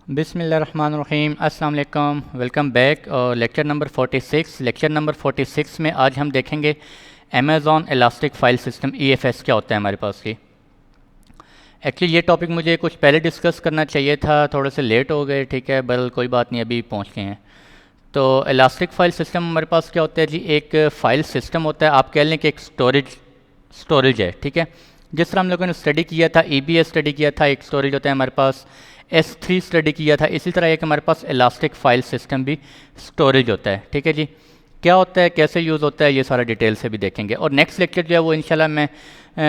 बिस्मिल्लाहिर्रहमानिर्रहीम, अस्सलाम वालेकुम, वेलकम बैक। और लेक्चर नंबर 46 में आज हम देखेंगे Amazon elastic file system EFS क्या होता है हमारे पास की। एक्चुअली ये टॉपिक मुझे कुछ पहले डिस्कस करना चाहिए था, थोड़े से लेट हो गए, ठीक है, बल कोई बात नहीं, अभी पहुँच गए हैं। तो इलास्टिक फ़ाइल सिस्टम हमारे पास क्या होता है जी, एक फ़ाइल सिस्टम होता है, आप कह लें कि एक स्टोरेज है, ठीक है। जिस तरह हम लोगों ने स्टडी किया था, EBS स्टडी किया था, एक स्टोरेज होता है हमारे पास, S3 स्टडी किया था, इसी तरह एक हमारे पास इलास्टिक फ़ाइल सिस्टम भी स्टोरेज होता है, ठीक है जी। क्या होता है, कैसे यूज़ होता है, ये सारा डिटेल से भी देखेंगे। और नेक्स्ट लेक्चर जो है वो इंशाल्लाह मैं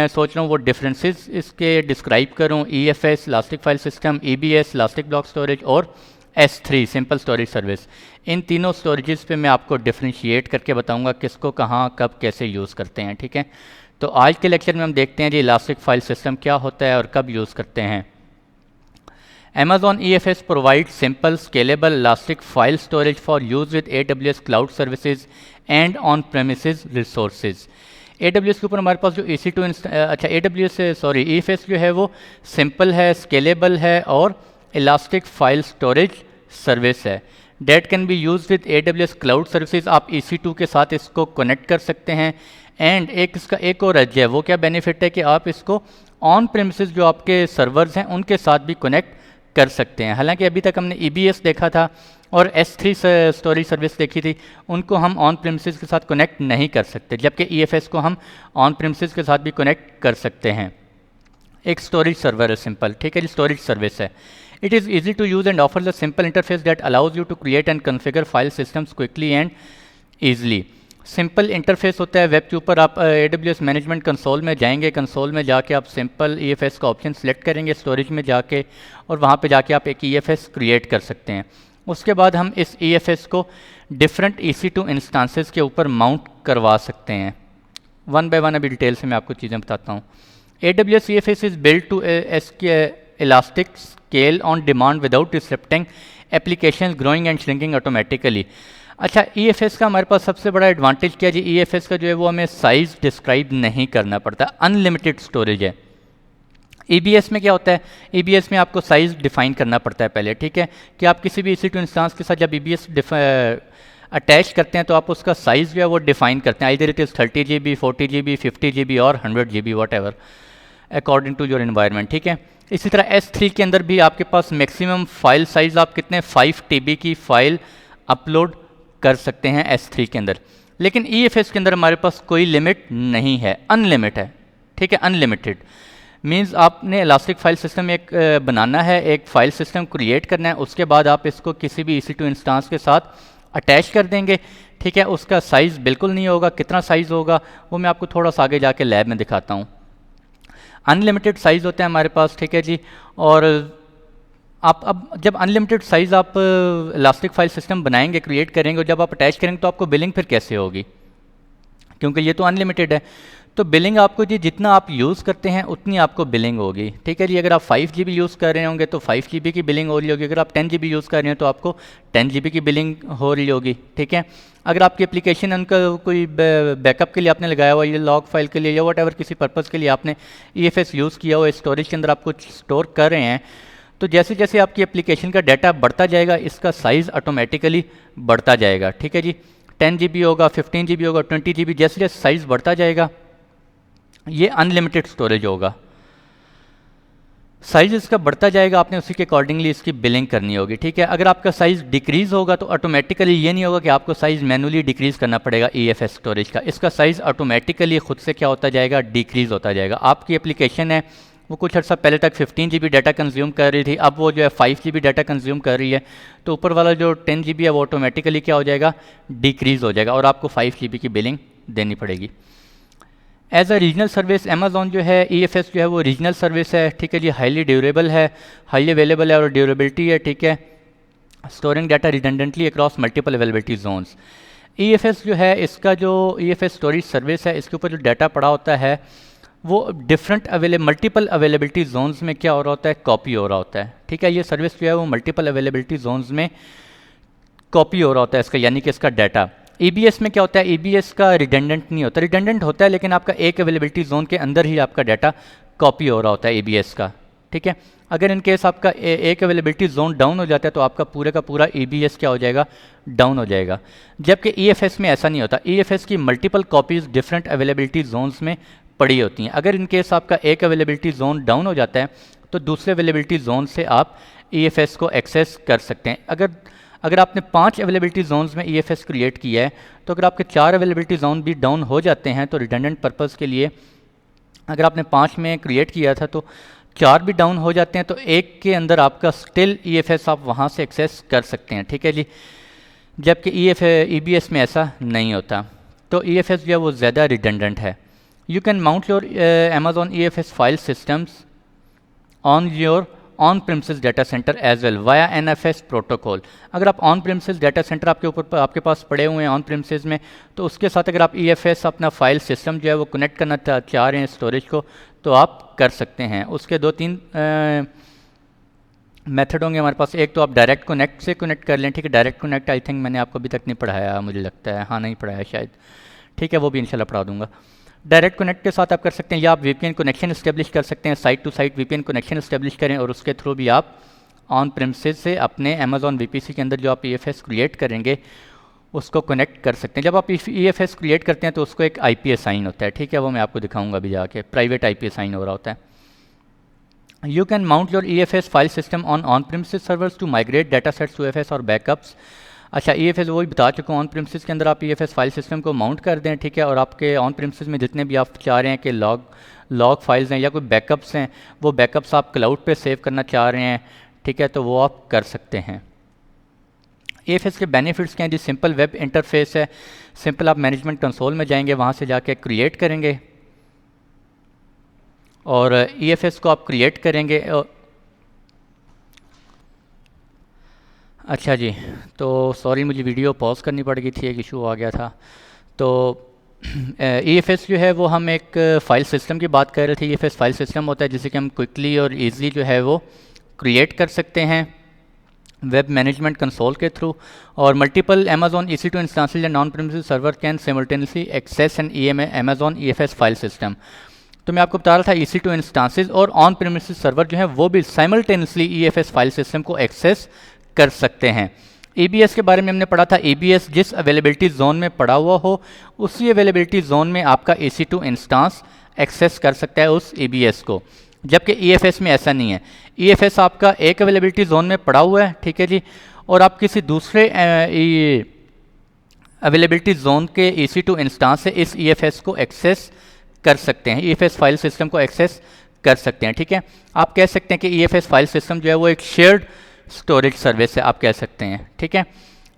सोच रहा हूँ वो डिफरेंसेस इसके डिस्क्राइब करूँ, EFS elastic file system, EBS elastic block storage और S3 सिंपल स्टोरेज सर्विस। इन तीनों स्टोरेजेस पे मैं आपको डिफ्रेंशिएट करके बताऊंगा किसको कहाँ कब कैसे यूज़ करते हैं, ठीक है। तो आज के लेक्चर में हम देखते हैं जी इलास्टिक फ़ाइल सिस्टम क्या होता है और कब यूज़ करते हैं। Amazon EFS provides simple, scalable, elastic file storage for use with AWS cloud services and on-premises resources. AWS के ऊपर हमारे पास जो EC2 EFS जो है वो सिंपल है, स्केलेबल है और इलास्टिक फाइल स्टोरेज सर्विस है। Date can be use with AWS cloud services, आप EC2 के साथ इसको कनेक्ट कर सकते हैं। एंड एक इसका एक और एज है, वो क्या बेनिफिट है कि आप इसको ऑन प्रेमिसेस जो आपके सर्वर्स हैं उनके साथ भी कनेक्ट कर सकते हैं। हालांकि अभी तक हमने EBS देखा था और S3 स्टोरेज सर्विस देखी थी, उनको हम ऑन प्रेमिसेस के साथ कनेक्ट नहीं कर सकते, जबकि EFS को हम ऑन प्रेमिसेस के साथ भी कनेक्ट कर सकते हैं। एक स्टोरेज सर्वर है सिंपल, ठीक है जी, स्टोरेज सर्विस है। It is easy to use and offer the simple interface that allows you to create and configure file systems quickly and easily. Simple interface होता है। वेब के ऊपर आप AWS मैनेजमेंट कंसोल में जाएंगे, कंसोल में जाके आप सिंपल EFS का ऑप्शन सेलेक्ट करेंगे स्टोरेज में जाके, और वहाँ पे जाके आप एक EFS क्रिएट कर सकते हैं। उसके बाद हम इस EFS को डिफरेंट EC2 इंस्टांसेस के ऊपर माउंट करवा सकते हैं। वन बाय वन अभी डिटेल से मैं आपको चीज़ें बताता हूँ। AWS EFS is built to elastic scale on demand without disrupting applications growing and shrinking automatically। अच्छा, EFS का हमारे पास सबसे बड़ा एडवांटेज क्या है जी, EFS का जो है वो हमें साइज़ डिस्क्राइब नहीं करना पड़ता, अनलिमिटेड स्टोरेज है। EBS में क्या होता है, EBS में आपको साइज़ डिफाइन करना पड़ता है पहले, ठीक है, कि आप किसी भी EC2 इंस्टांस के साथ जब EBS अटैच करते हैं तो आप उसका साइज़ जो है वो डिफाइन करते हैं, either it is 30 GB, 40 GB, 50 GB और 100 GB, whatever according to your environment, ठीक है। इसी तरह S3 के अंदर भी आपके पास मैक्सिमम फाइल साइज़ आप कितने 5 TB की फ़ाइल अपलोड कर सकते हैं S3 के अंदर। लेकिन EFS के अंदर हमारे पास कोई लिमिट नहीं है, अनलिमिट है, ठीक है, अनलिमिटेड। मीन्स आपने इलास्टिक फाइल सिस्टम एक बनाना है, एक फाइल सिस्टम क्रिएट करना है, उसके बाद आप इसको किसी भी EC2 इंस्टांस के साथ अटैच कर देंगे, ठीक है। उसका साइज़ बिल्कुल नहीं होगा, कितना साइज़ होगा वो मैं आपको थोड़ा सा आगे जाके लैब में दिखाता हूँ। अनलिमिटेड साइज़ होता है हमारे पास, ठीक है जी। और आप अब जब अनलिमिटेड साइज़ आप इलास्टिक फाइल सिस्टम बनाएंगे, क्रिएट करेंगे, और जब आप अटैच करेंगे तो आपको बिलिंग फिर कैसे होगी, क्योंकि ये तो अनलिमिटेड है। तो बिलिंग आपको जी जितना आप यूज़ करते हैं उतनी आपको बिलिंग होगी, ठीक है जी। अगर आप 5 GB यूज़ कर रहे होंगे तो 5 GB की बिलिंग हो रही होगी, अगर आप 10 GB यूज़ कर रहे हैं तो आपको 10 GB की बिलिंग हो रही होगी, ठीक है। अगर आपकी एप्लीकेशन उनका कोई बैकअप के लिए आपने लगाया हुआ, ये लॉग फाइल के लिए या वट एवर किसी पर्पज़ के लिए आपने EFS यूज़ किया हुआ, स्टोरेज के अंदर आप कुछ स्टोर कर रहे हैं, तो जैसे जैसे आपकी एप्लीकेशन का डाटा बढ़ता जाएगा इसका साइज़ ऑटोमेटिकली बढ़ता जाएगा, ठीक है जी। 10 GB होगा, 15 GB होगा, 20 GB, जैसे जैसे साइज़ बढ़ता जाएगा ये अनलिमिटेड स्टोरेज होगा। साइज़ इसका बढ़ता जाएगा, आपने उसी के अकॉर्डिंगली इसकी बिलिंग करनी होगी, ठीक है। अगर आपका साइज़ डिक्रीज़ होगा तो ऑटोमेटिकली ये नहीं होगा कि आपको साइज़ मैनुअली डिक्रीज़ करना पड़ेगा EFS स्टोरेज का, इसका साइज़ ऑटोमेटिकली खुद से क्या होता जाएगा, डिक्रीज़ होता जाएगा। आपकी एप्लीकेशन है वो कुछ अर्सा पहले तक 15 GB डाटा कंज्यूम कर रही थी, अब वो जो है 5 GB डाटा कंज्यूम कर रही है, तो ऊपर वाला जो 10 GB है वो ऑटोमेटिकली क्या हो जाएगा, डिक्रीज़ हो जाएगा, और आपको 5 GB की बिलिंग देनी पड़ेगी। As a regional service Amazon जो है EFS जो है वो रीजनल सर्विस है, ठीक है जी। हाईली ड्यूरेबल है, हाईली अवेलेबल है और ड्यूरेबिलिटी है, ठीक है। Storing data redundantly across multiple availability zones. EFS जो है इसका जो EFS स्टोरेज सर्विस है, इसके ऊपर जो डाटा पड़ा होता है वो डिफरेंट मल्टीपल अवेलेबिलिटी जोन्स में क्या हो रहा होता है, कॉपी हो रहा होता है, ठीक है। ये सर्विस जो है वो मल्टीपल अवेलेबिलिटी जोन्स में कॉपी हो रहा होता है इसका, यानी कि इसका डाटा। EBS में क्या होता है, EBS का रिडंडेंट नहीं होता, रिडंडेंट होता है लेकिन आपका एक अवेलेबिलिटी जोन के अंदर ही आपका डाटा कॉपी हो रहा होता है EBS का, ठीक है। अगर इन केस आपका एक अवेलेबिलिटी जोन डाउन हो जाता है तो आपका पूरे का पूरा EBS क्या हो जाएगा, डाउन हो जाएगा। जबकि EFS में ऐसा नहीं होता। EFS की multiple copies different availability zones में पड़ी होती हैं। अगर इन केस आपका एक अवेलेबिलिटी जोन डाउन हो जाता है तो दूसरे अवेलेबिलिटी जोन से आप EFS को एक्सेस कर सकते हैं। अगर आपने 5 अवेलेबिलिटी जोन्स में EFS क्रिएट किया है तो अगर आपके 4 अवेलेबिलिटी जोन भी डाउन हो जाते हैं तो रिडंडेंट पर्पज़ के लिए अगर आपने 5 में क्रिएट किया था तो 4 भी डाउन हो जाते हैं तो एक के अंदर आपका स्टिल EFS आप वहाँ से एक्सेस कर सकते हैं, ठीक है जी। जबकि EBS में ऐसा नहीं होता। तो EFS जो है वो ज़्यादा रिडंडेंट है। You can mount your Amazon EFS file systems on your on premises data center as well via NFS protocol. अगर आप ऑन प्रिमिसेस डाटा सेंटर आपके पास पड़े हुए हैं ऑन प्रिमिसेस में, तो उसके साथ अगर आप EFS अपना फाइल सिस्टम जो है वो कनेक्ट करना चाह रहे हैं स्टोरेज को, तो आप कर सकते हैं। उसके 2-3 मेथड होंगे हमारे पास। एक तो आप डायरेक्ट कनेक्ट से कनेक्ट कर लें, ठीक है। डायरेक्ट कनेक्ट आई थिंक मैंने आपको अभी तक नहीं पढ़ाया, मुझे लगता है, हाँ नहीं पढ़ाया शायद, ठीक है, वो भी इंशाल्लाह पढ़ा दूंगा। डायरेक्ट कनेक्ट के साथ आप कर सकते हैं, या आप VPN कनेक्शन इस्टेब्लिश कर सकते हैं। Site to site VPN connection establish करें और उसके थ्रू भी आप ऑन प्रिमिसेस से अपने Amazon VPC के अंदर जो आप EFS क्रिएट करेंगे उसको कनेक्ट कर सकते हैं। जब आप EFS क्रिएट करते हैं तो उसको एक IP असाइन होता है, ठीक है, वो मैं आपको दिखाऊंगा अभी जाके। प्राइवेट IP असाइन हो रहा होता है। You can mount your EFS file system on on-premises servers to migrate data sets to EFS और बैकअप्स। अच्छा, EFS वही बता चुका हूँ। ऑन प्रिमिसेस के अंदर आप EFS फाइल सिस्टम को माउंट कर दें, ठीक है, और आपके ऑन प्रिमिसेस में जितने भी आप चाह रहे हैं कि लॉग फाइल्स हैं या कोई बैकअप्स हैं, वो बैकअप्स आप क्लाउड पे सेव करना चाह रहे हैं, ठीक है, तो वो आप कर सकते हैं। EFS के बेनिफिट्स क्या हैं जी? सिंपल वेब इंटरफेस है। सिंपल आप मैनेजमेंट कंसोल में जाएंगे, वहाँ से जाके क्रिएट करेंगे और EFS को आप क्रिएट करेंगे। अच्छा जी, तो सॉरी मुझे वीडियो पॉज करनी पड़ गई थी, एक इशू आ गया था। तो EFS जो है वो हम एक फ़ाइल सिस्टम की बात कर रहे थे। EFS फाइल सिस्टम होता है जिसे कि हम क्विकली और ईज़िली जो है वो क्रिएट कर सकते हैं वेब मैनेजमेंट कंसोल के थ्रू। और multiple Amazon EC2 instances and on premises server can simultaneously access and Amazon EFS file system. तो मैं आपको बता रहा था EC2 इंस्टांसेस और ऑन प्रिमिसेस सर्वर जो है वो भी साइमल्टेनियसली EFS फाइल सिस्टम को एक्सेस कर सकते हैं। EBS के बारे में हमने पढ़ा था। EBS जिस अवेलेबिलिटी जोन में पड़ा हुआ हो उसी अवेलेबिलिटी जोन में आपका EC2 इंस्टांस एक्सेस कर सकता है उस EBS को, जबकि EFS में ऐसा नहीं है। EFS आपका एक अवेलेबिलिटी जोन में पड़ा हुआ है, ठीक है जी, और आप किसी दूसरे अवेलेबिलिटी जोन के EC2 इंस्टांस से इस EFS को एक्सेस कर सकते हैं, EFS फाइल सिस्टम को एक्सेस कर सकते हैं, ठीक है। आप कह सकते हैं कि EFS फाइल सिस्टम जो है वो एक शेयर्ड स्टोरेज सर्विस है, आप कह सकते हैं, ठीक है।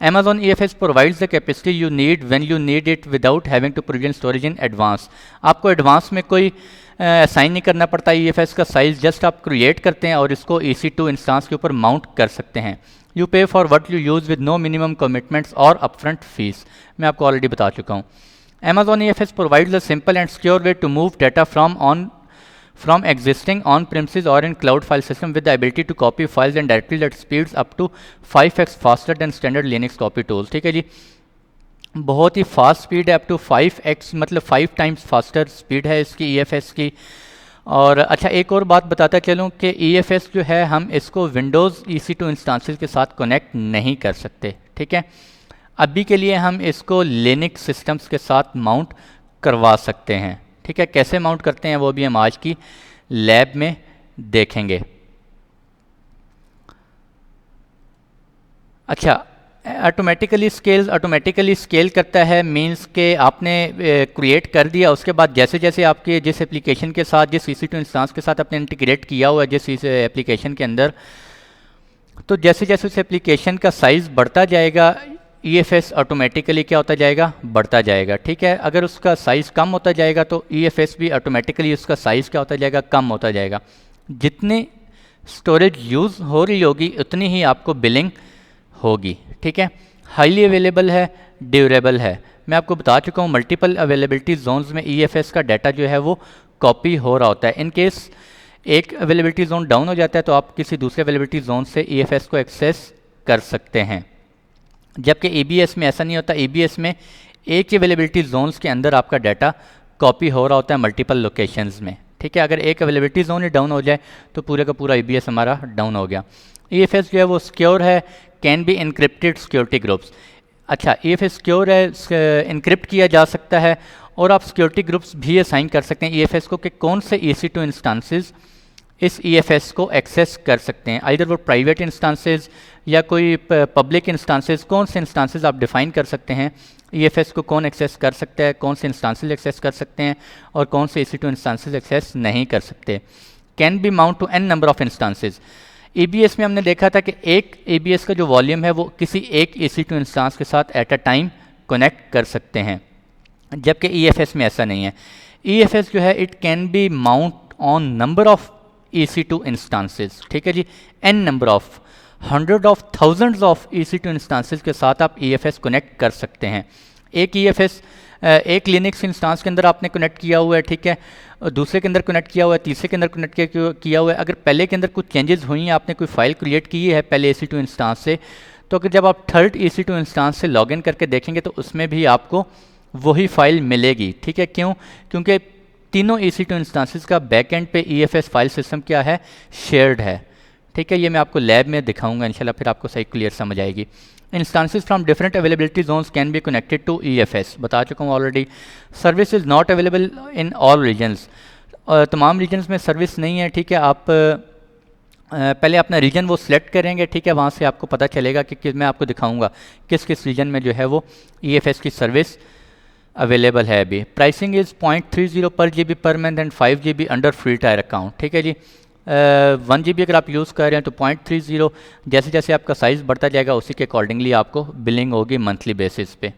Amazon EFS provides the capacity you need when you need it without having to provision storage in advance। आपको एडवांस में कोई असाइन नहीं करना पड़ता। EFS का साइज़ जस्ट आप क्रिएट करते हैं और इसको EC2 इंस्टांस के ऊपर माउंट कर सकते हैं। You pay for what you use with no minimum commitments और अपफ्रंट फीस, मैं आपको ऑलरेडी बता चुका हूँ। Amazon EFS provides a simple and secure way to move data from existing on-premises or in cloud file system with the ability to copy files and directories that speeds up to 5x faster than standard Linux copy tools। ठीक है जी, बहुत ही fast speed है, up to 5x मतलब 5 times faster speed है इसकी EFS की। और अच्छा, एक और बात बताता चलूँ कि EFS जो है हम इसको विंडोज़ EC2 इंस्टांसेस के साथ कनेक्ट नहीं कर सकते, ठीक है। अभी के लिए हम इसको लिनक्स सिस्टम्स के साथ माउंट करवा सकते हैं, ठीक है। कैसे माउंट करते हैं वो भी हम आज की लैब में देखेंगे। अच्छा, ऑटोमेटिकली स्केल करता है, मींस के आपने क्रिएट कर दिया, उसके बाद जैसे जैसे आपके जिस एप्लीकेशन के साथ, जिस EC2 इंस्टांस के साथ आपने इंटीग्रेट किया हुआ है जिस एप्लीकेशन के अंदर, तो जैसे जैसे उस एप्लीकेशन का साइज़ बढ़ता जाएगा EFS ऑटोमेटिकली क्या होता जाएगा, बढ़ता जाएगा, ठीक है। अगर उसका साइज़ कम होता जाएगा तो EFS भी ऑटोमेटिकली उसका साइज़ क्या होता जाएगा, कम होता जाएगा। जितनी स्टोरेज यूज़ हो रही होगी उतनी ही आपको बिलिंग होगी, ठीक है। हाईली अवेलेबल है, ड्यूरेबल है। मैं आपको बता चुका हूँ मल्टीपल अवेलेबिलिटी जोन्स में EFS का डाटा जो है वो कॉपी हो रहा होता है। इन केस एक अवेलेबिलिटी जोन डाउन हो जाता है तो आप किसी दूसरे अवेलेबिलिटी जोन से EFS को एक्सेस कर सकते हैं, जबकि EBS में ऐसा नहीं होता। EBS में एक ही अवेलेबिलिटी जोन्स के अंदर आपका डाटा कॉपी हो रहा होता है मल्टीपल लोकेशंस में, ठीक है। अगर एक अवेलेबिलिटी जोन ही डाउन हो जाए तो पूरे का पूरा EBS हमारा डाउन हो गया। EFS जो है वो सिक्योर है, can be encrypted security groups. अच्छा, EFS सिक्योर है, इनक्रिप्ट किया जा सकता है और आप सिक्योरिटी ग्रुप्स भी असाइन कर सकते हैं EFS को कि कौन से EC2 इंस्टांसेस इस EFS को एक्सेस कर सकते हैं। आइदर वो प्राइवेट इंस्टांसेस या कोई पब्लिक इंस्टांसेस, कौन से इंस्टांसेस आप डिफाइन कर सकते हैं EFS को कौन एक्सेस कर सकता है, कौन से इंस्टांसेस एक्सेस कर सकते हैं और कौन से EC2 इंस्टांसेस एक्सेस नहीं कर सकते। Can be mount to n number of instances. EBS में हमने देखा था कि एक EBS का जो वॉल्यूम है वो किसी एक EC2 इंस्टांस के साथ एट अ टाइम कनेक्ट कर सकते हैं, जबकि EFS में ऐसा नहीं है। EFS जो है it can be mount on number of EC2 instances, ठीक है जी, n number of, hundred of thousands of EC2 instances के साथ आप EFS कनेक्ट कर सकते हैं। एक EFS एक लिनक्स इंस्टांस के अंदर आपने कनेक्ट किया हुआ है, ठीक है, दूसरे के अंदर कनेक्ट किया हुआ है, तीसरे के अंदर कनेक्ट किया हुआ है। अगर पहले के अंदर कुछ चेंजेस हुई हैं, आपने कोई फाइल क्रिएट की है पहले EC2 इंस्टांस से, तो अगर जब आप थर्ड EC2 इंस्टांस से लॉगिन करके देखेंगे तो उसमें भी आपको वही फाइल मिलेगी, ठीक है। क्यों? क्योंकि तीनों EC2 इंस्टांसेस का बैकएंड पे EFS फाइल सिस्टम क्या है, शेयर्ड है, ठीक है। ये मैं आपको लैब में दिखाऊंगा इंशाल्लाह, फिर आपको सही क्लियर समझ आएगी। Instances from different availability zones can be connected to EFS, बता चुका हूँ already. Service is not available in all regions, तमाम रीजन्स में सर्विस नहीं है, ठीक है। आप पहले अपना रीजन वो सिलेक्ट करेंगे, ठीक है, वहाँ से आपको पता चलेगा कि मैं आपको दिखाऊंगा किस किस रीजन में जो है वो EFS की सर्विस अवेलेबल है अभी। प्राइसिंग इज़ 0.30 पर GB per month and 5 GB under free tyre account, ठीक है जी। 1 GB अगर आप यूज़ कर रहे हैं तो 0.30, जैसे जैसे आपका साइज़ बढ़ता जाएगा उसी के अकॉर्डिंगली आपको बिलिंग होगी मंथली बेसिस पे।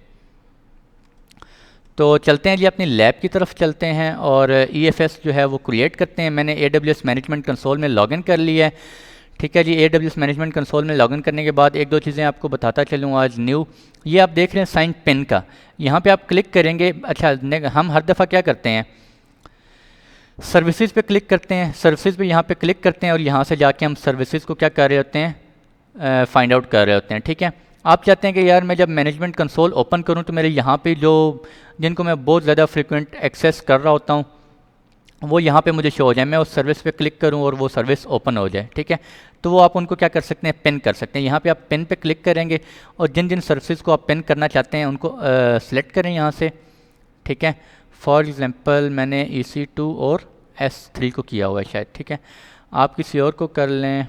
तो चलते हैं जी अपनी लैब की तरफ चलते हैं और EFS जो है वो क्रिएट करते हैं। मैंने AWS मैनेजमेंट कंसोल में लॉगिन कर लिया है, ठीक है जी। AWS मैनेजमेंट कंसोल में लॉगिन करने के बाद एक दो चीज़ें आपको बताता चलूँ आज न्यू। ये आप देख रहे हैं साइन पिन का, यहाँ पे आप क्लिक करेंगे। अच्छा, हम हर दफ़ा क्या करते हैं, सर्विसेज पे क्लिक करते हैं, सर्विसेज पे यहाँ पे क्लिक करते हैं और यहाँ से जाके हम सर्विसेज को क्या कर रहे होते हैं, फाइंड आउट कर रहे होते हैं, ठीक है। आप चाहते हैं कि यार मैं जब मैनेजमेंट कंसोल ओपन करूँ तो मेरे यहाँ पे जो जिनको मैं बहुत ज़्यादा फ्रिक्वेंट एक्सेस कर रहा होता हूँ वो यहाँ पे मुझे शो हो जाए, मैं उस सर्विस पे क्लिक करूँ और वो सर्विस ओपन हो जाए, ठीक है। तो वो आप उनको क्या कर सकते हैं, पिन कर सकते हैं। यहाँ पे आप पिन पे क्लिक करेंगे और जिन जिन सर्विसेज को आप पिन करना चाहते हैं उनको सेलेक्ट करें यहाँ से, ठीक है। फॉर एग्जांपल मैंने EC2 और S3 को किया हुआ है शायद, ठीक है। आप किसी और को कर लें,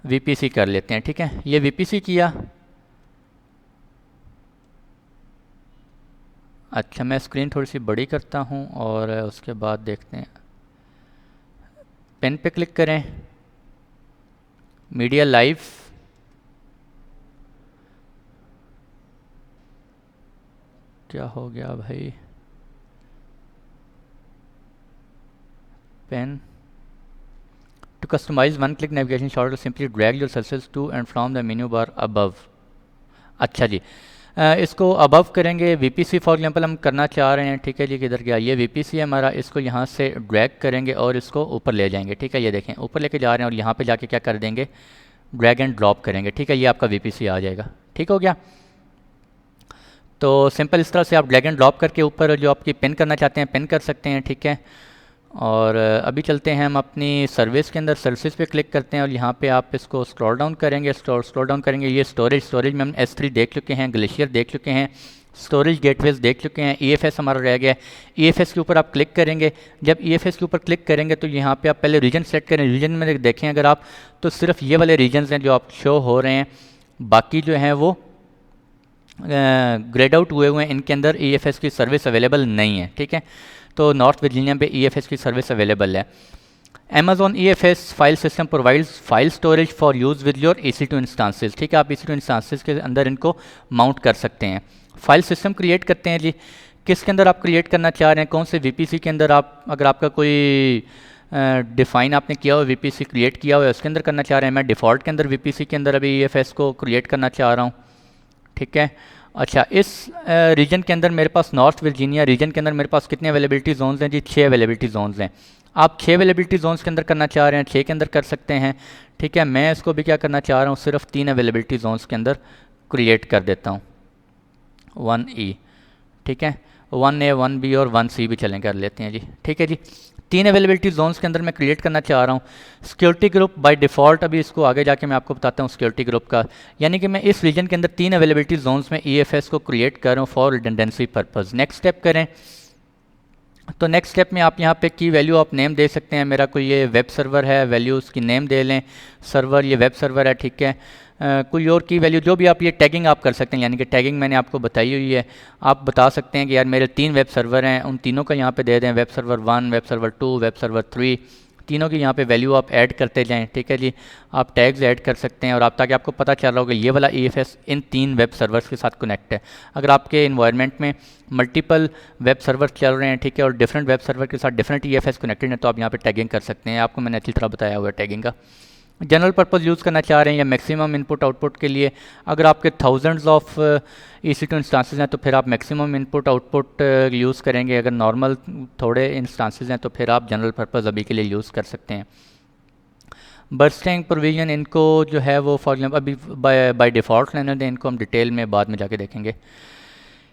VPC कर लेते हैं, ठीक है। ये VPC किया। अच्छा, मैं स्क्रीन थोड़ी सी बड़ी करता हूँ और उसके बाद देखते हैं। पेन पे क्लिक करें, मीडिया लाइव, क्या हो गया भाई, pen to customize one click navigation shortcut simply drag your services to and from the menu bar above. अच्छा जी, इसको अबव करेंगे। VPC फॉर एग्जांपल हम करना चाह रहे हैं, ठीक है जी। किधर गया ये VPC है हमारा, इसको यहाँ से ड्रैग करेंगे और इसको ऊपर ले जाएंगे, ठीक है। ये देखें ऊपर लेके जा रहे हैं और यहाँ पे जाके क्या कर देंगे, ड्रैग एंड ड्रॉप करेंगे, ठीक है। ये आपका VPC आ जाएगा, ठीक हो गया। तो सिंपल इस तरह से आप ड्रैग एंड ड्रॉप करके ऊपर जो आपकी पिन करना चाहते हैं पिन कर सकते हैं, ठीक है। और अभी चलते हैं हम अपनी सर्विस के अंदर, सर्विस पे क्लिक करते हैं और यहाँ पे आप इसको स्क्रॉल डाउन करेंगे, स्क्रॉल डाउन करेंगे। ये स्टोरेज में हम S3 देख चुके हैं, ग्लेशियर देख चुके हैं, स्टोरेज गेटवेज देख चुके हैं, EFS हमारा रह गया। EFS के ऊपर आप क्लिक करेंगे। जब EFS के ऊपर क्लिक करेंगे तो यहाँ पे आप पहले रीजन सेलेक्ट करें। रीजन में देखें अगर आप तो सिर्फ ये वाले रीजन्स हैं जो आप शो हो रहे हैं, बाकी जो हैं वो ग्रेड आउट हुए हैं, इनके अंदर EFS की सर्विस अवेलेबल नहीं है, ठीक है। तो नॉर्थ वर्जीनिया पे EFS की सर्विस अवेलेबल है। Amazon EFS file system provides file storage for use with your EC2 instances, ठीक है। आप EC2 इंस्टांसेस के अंदर इनको माउंट कर सकते हैं। फाइल सिस्टम क्रिएट करते हैं जी, किसके अंदर आप क्रिएट करना चाह रहे हैं, कौन से VPC के अंदर आप, अगर आपका कोई डिफ़ाइन आपने किया हुआ VPC क्रिएट किया हुआ है उसके अंदर करना चाह रहे हैं। मैं डिफ़ॉल्ट के अंदर VPC के अंदर अभी EFS को क्रिएट करना चाह रहा हूँ, ठीक है। अच्छा, इस रीजन के अंदर मेरे पास नॉर्थ वर्जीनिया रीजन के अंदर मेरे पास कितने अवेलेबिलिटी जोन्स हैं जी, 6 अवेलेबिलिटी जोन्स हैं। आप 6 अवेलेबिलिटी जोन्स के अंदर करना चाह रहे हैं, 6 के अंदर कर सकते हैं, ठीक है। मैं इसको भी क्या करना चाह रहा हूँ, सिर्फ 3 अवेलेबिलिटी जोन्स के अंदर क्रिएट कर देता हूँ, 1E, ठीक है। 1A 1B और 1C भी चलें कर लेते हैं जी। ठीक है जी, 3 अवेलेबिलिटी जोन्स के अंदर मैं क्रिएट करना चाह रहा हूँ। सिक्योरिटी ग्रुप बाय डिफ़ॉल्ट, अभी इसको आगे जाके मैं आपको बताता हूँ सिक्योरिटी ग्रुप का, यानी कि मैं इस रीजन के अंदर 3 अवेलेबिलिटी जोन्स में EFS को क्रिएट कर रहा हूँ for redundancy purpose. Next step करें तो नेक्स्ट स्टेप में आप यहाँ पे की वैल्यू आप नेम दे सकते हैं। मेरा कोई ये वेब सर्वर है, वैल्यू उसकी नेम दे लें, सर्वर ये वेब सर्वर है, ठीक है। कोई और की वैल्यू जो भी आप, ये टैगिंग आप कर सकते हैं, यानी कि टैगिंग मैंने आपको बताई हुई है। आप बता सकते हैं कि यार मेरे 3 वेब सर्वर हैं, उन तीनों का यहाँ पे दे दें, web server 1, web server 2, web server 3, तीनों की यहाँ पे वैल्यू आप ऐड करते जाएं। ठीक है जी, आप टैग्स ऐड कर सकते हैं और आप, ताकि आपको पता चल रहा हो कि ये वाला EFS इन 3 वेब सर्वर्स के साथ कनेक्ट है। अगर आपके इन्वायरमेंट में मल्टीपल वेब सर्वर चल रहे हैं, ठीक है, और डिफरेंट वेब सर्वर के साथ डिफरेंट EFS कनेक्टेड है, तो आप यहाँ पे टैगिंग कर सकते हैं। आपको मैंने अच्छी तरह बताया हुआ है टैगिंग का। जनरल पर्पज़ यूज़ करना चाह रहे हैं या मैक्सिमम इनपुट आउटपुट के लिए, अगर आपके थाउजेंड्स ऑफ EC2 इंस्टांसेस हैं तो फिर आप मैक्सिमम इनपुट आउटपुट यूज़ करेंगे। अगर नॉर्मल थोड़े इंस्टांसेस हैं तो फिर आप जनरल पर्पज़ अभी के लिए यूज़ कर सकते हैं। बर्स्टिंग प्रोविजन इनको जो है वो फॉर एग्जाम्पल अभी बाय डिफ़ॉल्ट लेने दें, इनको हम डिटेल में बाद में जाके देखेंगे।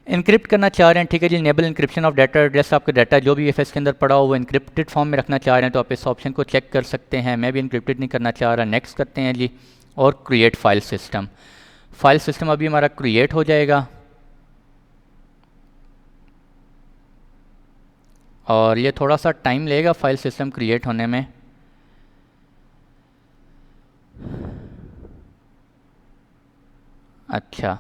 इनक्रिप्ट करना चाह रहे हैं, ठीक है जी, enable encryption of data at rest, आपका डाटा जो भी EFS के अंदर पड़ा हो वो इनक्रिप्टेड फॉर्म में रखना चाह रहे हैं तो आप इस ऑप्शन को चेक कर सकते हैं। मैं भी इनक्रिप्टेड नहीं करना चाह रहा। नेक्स्ट करते हैं जी, और create file system. File system अभी हमारा क्रिएट हो जाएगा और ये थोड़ा सा टाइम लेगा फाइल सिस्टम क्रिएट होने में। अच्छा,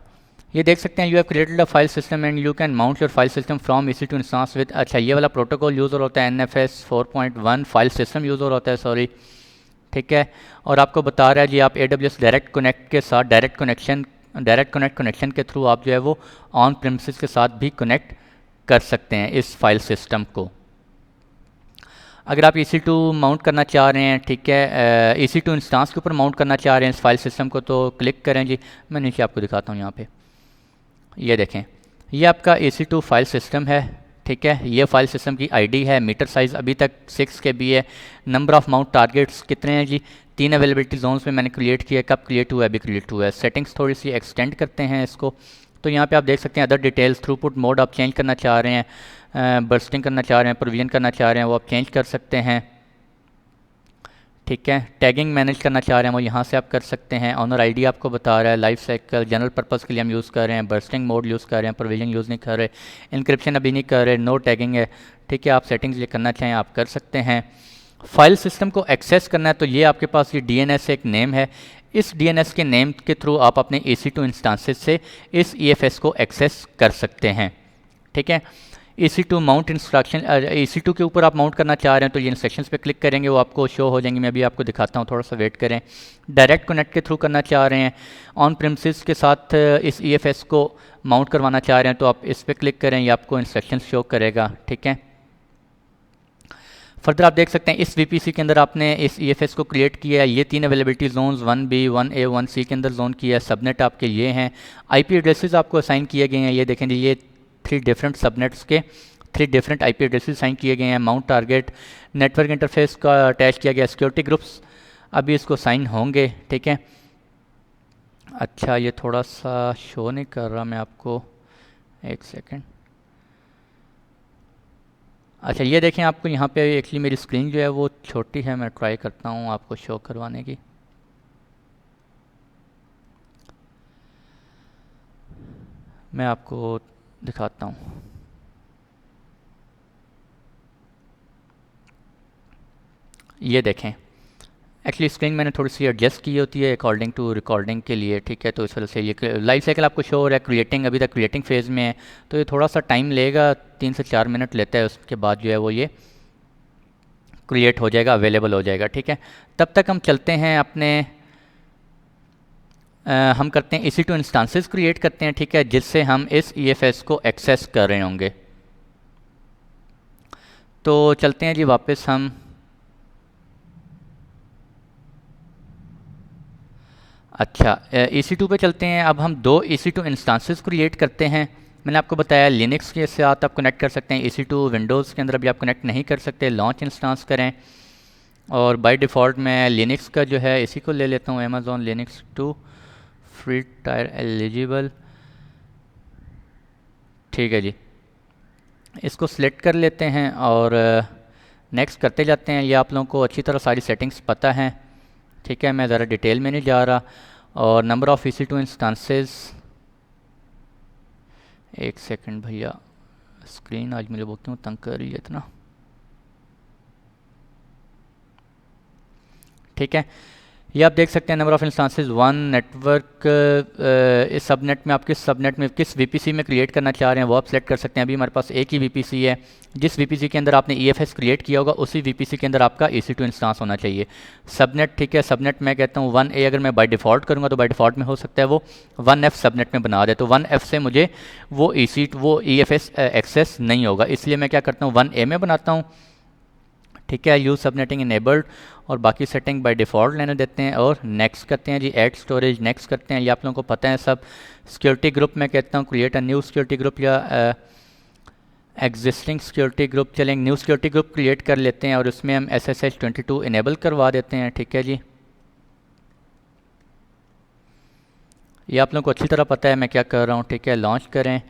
ये देख सकते हैं you have created a file system and you can mount your file system from EC2 instance with. अच्छा, ये वाला प्रोटोकॉल यूज़र होता है NFS 4.1, फाइल सिस्टम यूज़र होता है, सॉरी, ठीक है। और आपको बता रहा है जी आप AWS डायरेक्ट कनेक्ट के साथ, डायरेक्ट कनेक्ट कनेक्शन के थ्रू आप जो है वो ऑन प्रेमिसेस के साथ भी कनेक्ट कर सकते हैं इस फाइल सिस्टम को। अगर आप EC2 माउंट करना चाह रहे हैं, ठीक है, EC2 इंस्टांस के ऊपर माउंट करना चाह रहे हैं इस फाइल सिस्टम को, तो क्लिक करें जी। मैं नीचे आपको दिखाता हूँ यहाँ पे, ये देखें, ये आपका EC2 फाइल सिस्टम है, ठीक है। ये फाइल सिस्टम की ID है, मीटर साइज़ अभी तक 6 KB है। नंबर ऑफ़ माउंट टारगेट्स कितने हैं जी, 3 अवेलेबिलिटी जोन्स में मैंने क्रिएट किया है। कब क्रिएट हुआ है, अभी क्रिएट हुआ है। सेटिंग्स थोड़ी सी एक्सटेंड करते हैं इसको, तो यहाँ पे आप देख सकते हैं अदर डिटेल्स, थ्रूपुट मोड आप चेंज करना चाह रहे हैं, बर्स्टिंग करना चाह रहे हैं, प्रोविजन करना चाह रहे हैं, वो आप चेंज कर सकते हैं, ठीक है। टैगिंग मैनेज करना चाह रहे हैं वो यहाँ से आप कर सकते हैं। ऑनर ID आपको बता रहा है, लाइफ साइकिल जनरल पर्पज़ के लिए हम यूज़ कर रहे हैं, बर्स्टिंग मोड यूज़ कर रहे हैं, प्रोविजन यूज़ नहीं कर रहे, इंक्रिप्शन अभी नहीं कर रहे, नो टैगिंग है, ठीक है। आप सेटिंग्स ये करना चाहें आप कर सकते हैं। फाइल सिस्टम को एक्सेस करना है तो ये आपके पास ये DNS एक नेम है, इस DNS के नेम के थ्रू आप अपने EC2 इंस्टांसेस से इस EFS को एक्सेस कर सकते हैं, ठीक है। EC2 माउंट इंस्ट्रक्शन, EC2 के ऊपर आप माउंट करना चाह रहे हैं तो ये इंस्ट्रक्शंस पे क्लिक करेंगे, वो आपको शो हो जाएंगे। मैं अभी आपको दिखाता हूँ, थोड़ा सा वेट करें। डायरेक्ट कनेक्ट के थ्रू करना चाह रहे हैं, ऑन प्रेमिसेस के साथ इस EFS को माउंट करवाना चाह रहे हैं तो आप इस पर क्लिक करें, ये आपको इंस्ट्रक्शंस शो करेगा, ठीक है। फर्दर आप देख सकते हैं इस VPC के अंदर आपने इस EFS को क्रिएट किया है। ये 3 availability Jones 1B 1A 1C के अंदर जोन किया है। सबनेट आपके ये हैं, IP एड्रेसेस आपको असाइन किए गए हैं। ये देखें जी, ये 3 डिफरेंट सबनेट्स के 3 डिफरेंट IP एड्रेसेस असाइन किए गए हैं। माउंट टारगेट, नेटवर्क इंटरफेस का अटैच किया गया, सिक्योरिटी ग्रुप्स अभी इसको साइन होंगे, ठीक है। अच्छा, ये थोड़ा सा शो नहीं कर रहा, मैं आपको एक सेकेंड। अच्छा, ये देखें, आपको यहाँ पे एक्चुअली मेरी स्क्रीन जो है वो छोटी है, मैं ट्राई करता हूँ आपको शो करवाने की। मैं आपको दिखाता हूँ, ये देखें, एक्चुअली स्क्रीन मैंने थोड़ी सी एडजस्ट की होती है अकॉर्डिंग टू रिकॉर्डिंग के लिए, ठीक है। तो इस वजह से ये लाइफ साइकिल आपको शो हो रहा है, क्रिएटिंग अभी तक क्रिएटिंग फेज़ में है, तो ये थोड़ा सा टाइम लेगा, 3 से 4 मिनट लेता है। उसके बाद जो है वो ये क्रिएट हो जाएगा, अवेलेबल हो जाएगा, ठीक है। तब तक हम चलते हैं अपने हम करते हैं EC2 इंस्टांसेस क्रिएट करते हैं, ठीक है, जिससे हम इस EFS को एक्सेस कर रहे होंगे। तो चलते हैं जी वापस हम, अच्छा, EC2 पे चलते हैं। अब हम 2 EC2 इंस्टांसेस क्रिएट करते हैं। मैंने आपको बताया लिनक्स के साथ आप कनेक्ट कर सकते हैं, EC2 विंडोज़ के अंदर अभी आप कनेक्ट नहीं कर सकते। लॉन्च इंस्टांस करें और बाय डिफ़ॉल्ट मैं लिनक्स का जो है इसी को ले लेता हूँ, Amazon Linux 2 free tyre eligible, ठीक है जी। इसको सिलेक्ट कर लेते हैं और नेक्स्ट करते जाते हैं। ये आप लोगों को अच्छी तरह सारी सेटिंग्स पता हैं, ठीक है, मैं ज़रा डिटेल में नहीं जा रहा। और नंबर ऑफ़ EC2 इंस्टांसेस, एक सेकंड भैया, स्क्रीन आज मुझे बहुत क्यों तंग कर रही है इतना, ठीक है। ये आप देख सकते हैं नंबर ऑफ़ इंस्टांसेस 1। नेटवर्क इस सबनेट में आप किस सबनेट में किस VPC में क्रिएट करना चाह रहे हैं वो आप सेलेक्ट कर सकते हैं। अभी हमारे पास एक ही VPC है, जिस VPC के अंदर आपने EFS क्रिएट किया होगा उसी VPC के अंदर आपका EC2 इंस्टांस होना चाहिए। सबनेट, ठीक है, सबनेट मैं कहता हूँ 1A अगर मैं बाय डिफ़ॉल्ट करूँगा तो बाय डिफ़ॉल्ट में हो सकता है वो 1F सबनेट में बना दे, तो 1F से मुझे वो EFS एक्सेस नहीं होगा, इसलिए मैं क्या करता हूँ 1A में बनाता हूँ, ठीक है। यूज़ सबनेटिंग इनेबल्ड और बाकी सेटिंग बाय डिफ़ॉल्ट लेने देते हैं और नेक्स्ट करते हैं जी। ऐड स्टोरेज नेक्स्ट करते हैं, ये आप लोगों को पता है सब। सिक्योरिटी ग्रुप मैं कहता हूँ create a new security group या एग्जिस्टिंग सिक्योरिटी ग्रुप, चलेंगे न्यू सिक्योरिटी ग्रुप क्रिएट कर लेते हैं और उसमें हम SSH 22 इनेबल करवा देते हैं, ठीक है जी। ये आप लोगों को अच्छी तरह पता है मैं क्या कर रहा हूँ, ठीक है। लॉन्च करें,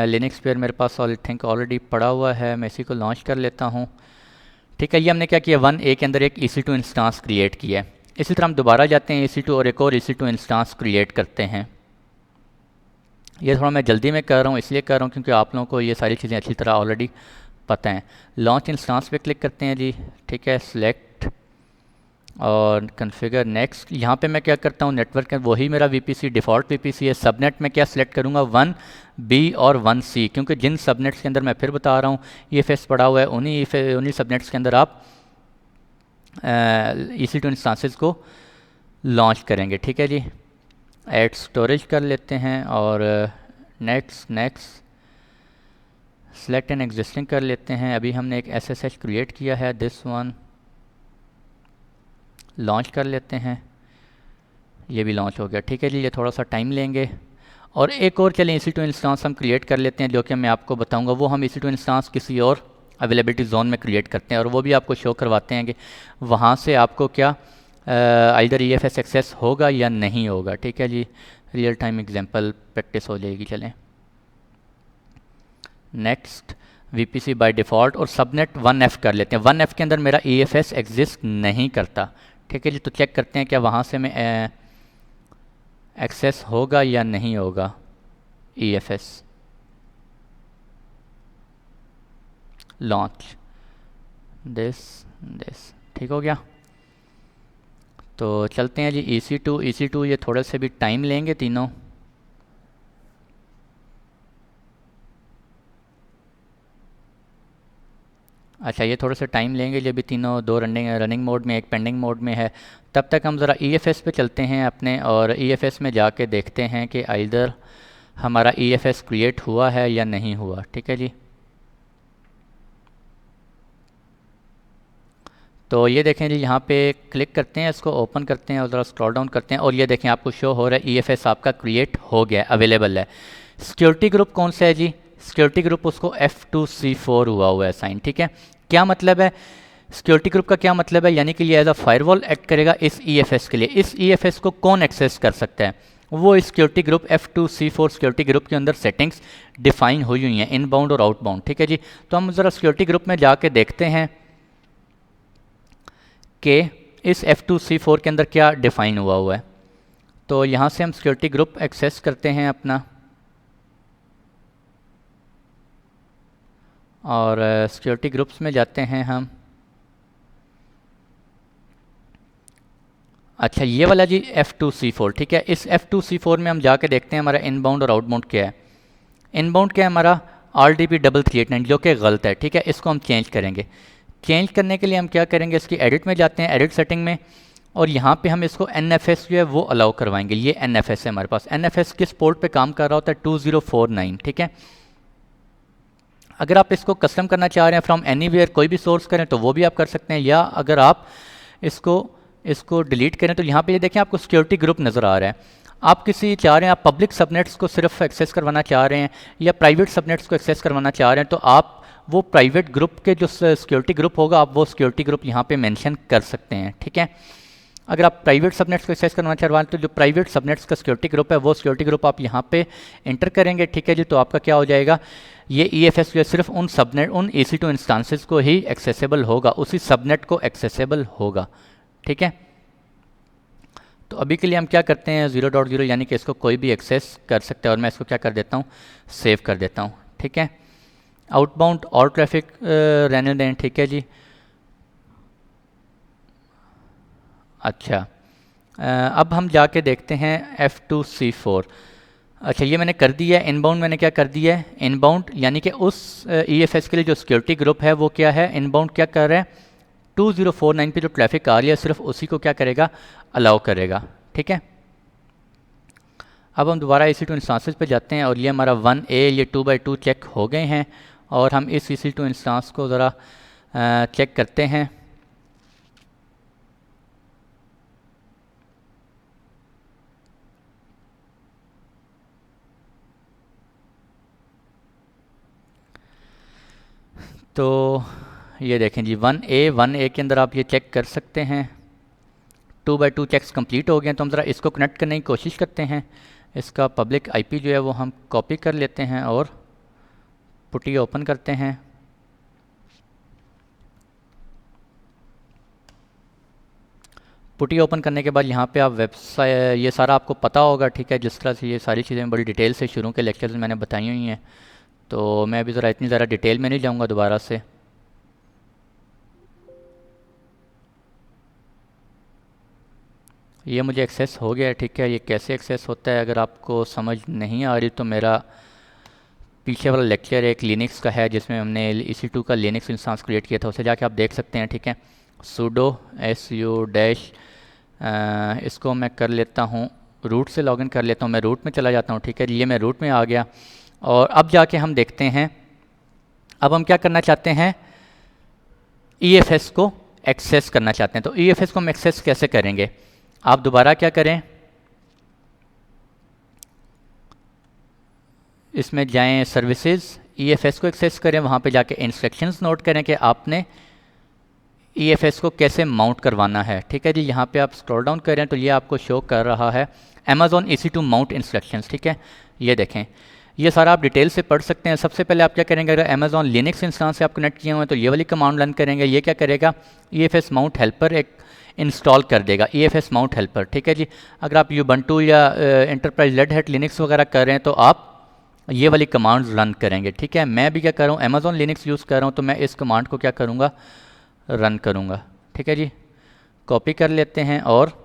लिनक्स पेयर मेरे पास ऑलरेडी पड़ा हुआ है, मैं इसी को लॉन्च कर लेता हूँ, ठीक है। ये हमने क्या किया, 1A के अंदर एक EC2 इंस्टांस क्रिएट किया है। इसी तरह हम दोबारा जाते हैं EC2 और एक और EC2 इंस्टांस क्रिएट करते हैं। ये थोड़ा मैं जल्दी में कर रहा हूँ, इसलिए कर रहा हूँ क्योंकि आप लोगों को ये सारी चीज़ें अच्छी तरह ऑलरेडी पता हैं। लॉन्च इंस्टांस पे क्लिक करते हैं जी, ठीक है, सिलेक्ट और कन्फिगर नेक्स्ट। यहाँ पे मैं क्या करता हूँ, नेटवर्क है वही मेरा VPC डिफ़ॉल्ट VPC है। सबनेट में क्या सिलेक्ट करूँगा, 1B और 1C, क्योंकि जिन सबनेट्स के अंदर मैं फिर बता रहा हूँ EFS पड़ा हुआ है उन्हीं सबनेट्स के अंदर आप EC2 इंस्टांसेस को लॉन्च करेंगे, ठीक है जी। ऐड स्टोरेज कर लेते हैं और नेक्स्ट सेलेक्ट एन एग्जिस्टिंग कर लेते हैं। अभी हमने एक SSH क्रिएट किया है, दिस वन, लॉन्च कर लेते हैं, ये भी लॉन्च हो गया, ठीक है जी। ये थोड़ा सा टाइम लेंगे और एक और चलें EC2 इंस्टांस हम क्रिएट कर लेते हैं, जो कि मैं आपको बताऊंगा। वो हम EC2 इंस्टांस किसी और अवेलेबिलिटी जोन में क्रिएट करते हैं और वो भी आपको शो करवाते हैं कि वहाँ से आपको क्या आइदर EFS एक्सेस होगा या नहीं होगा, ठीक है जी। रियल टाइम एग्जांपल प्रैक्टिस हो जाएगी, चलें नेक्स्ट। VPC बाय डिफ़ॉल्ट और सबनेट 1F कर लेते हैं। 1F के अंदर मेरा EFS एग्जिस्ट नहीं करता, ठीक है जी। तो चेक करते हैं क्या वहाँ से मैं एक्सेस होगा या नहीं होगा EFS। लॉन्च दिस, ठीक हो गया। तो चलते हैं जी EC2 ये थोड़े से भी टाइम लेंगे तीनों। अच्छा, ये थोड़ा सा टाइम लेंगे, ये भी तीनों, दो रनिंग मोड में, एक पेंडिंग मोड में है। तब तक हम ज़रा EFS पे चलते हैं अपने और EFS में जाके देखते हैं कि आइदर हमारा EFS क्रिएट हुआ है या नहीं हुआ, ठीक है जी। तो ये देखें जी, यहाँ पे क्लिक करते हैं, इसको ओपन करते हैं और ज़रा स्क्रॉल डाउन करते हैं और ये देखें आपको शो हो रहा है EFS आपका क्रिएट हो गया, अवेलेबल है। सिक्योरिटी ग्रुप कौन सा है जी, सिक्योरिटी ग्रुप उसको F2C4 हुआ है साइन, ठीक है। क्या मतलब है सिक्योरिटी ग्रुप का, क्या मतलब है, यानी कि ये एज अ फायरवॉल एक्ट करेगा इस EFS के लिए। इस EFS को कौन एक्सेस कर सकता है, वो security group F2C4 security group के अंदर सेटिंग्स डिफाइन हुई हैं, इनबाउंड और आउटबाउंड, ठीक है जी। तो हम ज़रा सिक्योरिटी ग्रुप में जाके देखते हैं कि इस F2C4 के अंदर क्या डिफाइन हुआ है। तो यहाँ से हम सिक्योरिटी ग्रुप एक्सेस करते हैं अपना और सिक्योरिटी ग्रुप्स में जाते हैं हम। अच्छा, ये वाला जी F2C4, ठीक है। इस F2C4 में हम जाके देखते हैं हमारा इनबाउंड और आउटबाउंड क्या है। इनबाउंड क्या है हमारा RDP3389, जो कि गलत है, ठीक है। इसको हम चेंज करेंगे। चेंज करने के लिए हम क्या करेंगे, इसकी एडिट में जाते हैं, एडिट सेटिंग में, और यहाँ पे हम इसको NFS जो है वो अलाउ करवाएंगे। ये NFS है हमारे पास। NFS किस पोर्ट पे काम कर रहा होता है, 2049, ठीक है। अगर आप इसको कस्टम करना चाह रहे हैं फ्रॉम एनीवेयर, कोई भी सोर्स करें तो वो भी आप कर सकते हैं, या अगर आप इसको डिलीट करें तो यहाँ पे ये देखें आपको सिक्योरिटी ग्रुप नज़र आ रहा है। आप किसी चाह रहे हैं, आप पब्लिक सबनेट्स को सिर्फ एक्सेस करवाना चाह रहे हैं या प्राइवेट सबनेट्स को एक्सेस करवाना चाह रहे हैं, तो आप वो प्राइवेट ग्रुप के जो सिक्योरिटी ग्रुप होगा आप वो सिक्योरिटी ग्रुप यहाँ पे मेंशन कर सकते हैं, ठीक है। अगर आप प्राइवेट सबनेट्स को एक्सेस करना चाह रहे हैं तो जो प्राइवेट सबनेट्स का सिक्योरिटी ग्रुप है वो सिक्योरिटी ग्रुप आप यहाँ पे इंटर करेंगे, ठीक है जी। तो आपका क्या हो जाएगा, ये EFS जो है सिर्फ उन सबनेट, उन EC2 इंस्टांसेस को ही एक्सेसिबल होगा, उसी सबनेट को एक्सेसिबल होगा। ठीक है, तो अभी के लिए हम क्या करते हैं 0.0 यानी कि इसको कोई भी एक्सेस कर सकता है, और मैं इसको क्या कर देता हूँ, सेव कर देता हूँ। ठीक है, आउटबाउंड और ट्रैफिक रहने दें। ठीक है जी, अच्छा अब हम जाके देखते हैं F2C4। अच्छा ये मैंने कर दिया है। इनबाउंड मैंने क्या कर दिया है, इनबाउंड यानी कि उस EFS के लिए जो सिक्योरिटी ग्रुप है वो क्या है, इनबाउंड क्या कर रहा है, 2049 पे जो ट्रैफिक आ रही है सिर्फ उसी को क्या करेगा, अलाउ करेगा। ठीक है, अब हम दोबारा EC2 इंस्टांसेस पे जाते हैं और ये हमारा 1A ये 2x2 चेक हो गए हैं, और हम इस EC2 इंस्टांस को ज़रा चेक करते हैं। तो ये देखें जी 1A के अंदर आप ये चेक कर सकते हैं 2x2 चेक्स कंप्लीट हो गए हैं। तो हम ज़रा इसको कनेक्ट करने की कोशिश करते हैं। इसका पब्लिक IP जो है वो हम कॉपी कर लेते हैं और पुटी ओपन करते हैं। पुटी ओपन करने के बाद यहाँ पे आप वेबसाइट, ये सारा आपको पता होगा। ठीक है, जिस तरह से ये सारी चीज़ें बड़ी डिटेल से शुरू के लेक्चर्स में मैंने बताई हुई हैं, तो मैं अभी ज़रा इतनी ज़्यादा डिटेल में नहीं जाऊँगा दोबारा से। ये मुझे एक्सेस हो गया है। ठीक है, ये कैसे एक्सेस होता है अगर आपको समझ नहीं आ रही तो मेरा पीछे वाला लेक्चर एक लिनक्स का है जिसमें हमने EC2 का लिनक्स इंस्टांस क्रिएट किया था, उसे जाके आप देख सकते हैं। ठीक है, sudo su इसको मैं कर लेता हूँ, रूट से लॉगिन कर लेता हूँ, मैं रूट में चला जाता हूँ। ठीक है, ये मैं रूट में आ गया, और अब जाके हम देखते हैं, अब हम क्या करना चाहते हैं, EFS को एक्सेस करना चाहते हैं। तो EFS को हम एक्सेस कैसे करेंगे, आप दोबारा क्या करें, इसमें जाएं, सर्विसेज, EFS को एक्सेस करें, वहाँ पे जाके इंस्ट्रक्शंस नोट करें कि आपने EFS को कैसे माउंट करवाना है। ठीक है जी, यहाँ पे आप स्क्रॉल डाउन करें तो ये आपको शो कर रहा है Amazon EC2 माउंट इंस्ट्रक्शंस। ठीक है, ये देखें, ये सारा आप डिटेल से पढ़ सकते हैं। सबसे पहले आप क्या करेंगे, अगर Amazon लिनक्स इंस्टांस से आप कनेक्ट किए हुए हैं तो ये वाली कमांड रन करेंगे। ये क्या करेगा, EFS माउंट हेल्पर एक इंस्टॉल कर देगा, EFS माउंट हेल्पर। ठीक है जी, अगर आप यूबंटू या एंटरप्राइज रेड हैट लिनक्स वगैरह कर रहे हैं तो आप ये वाली कमांड्स रन करेंगे। ठीक है, मैं भी क्या कर रहा हूँ, Amazon लिनक्स यूज़ कर रहा हूँ, तो मैं इस कमांड को क्या करूँगा, रन करूँगा। ठीक है जी, कॉपी कर लेते हैं और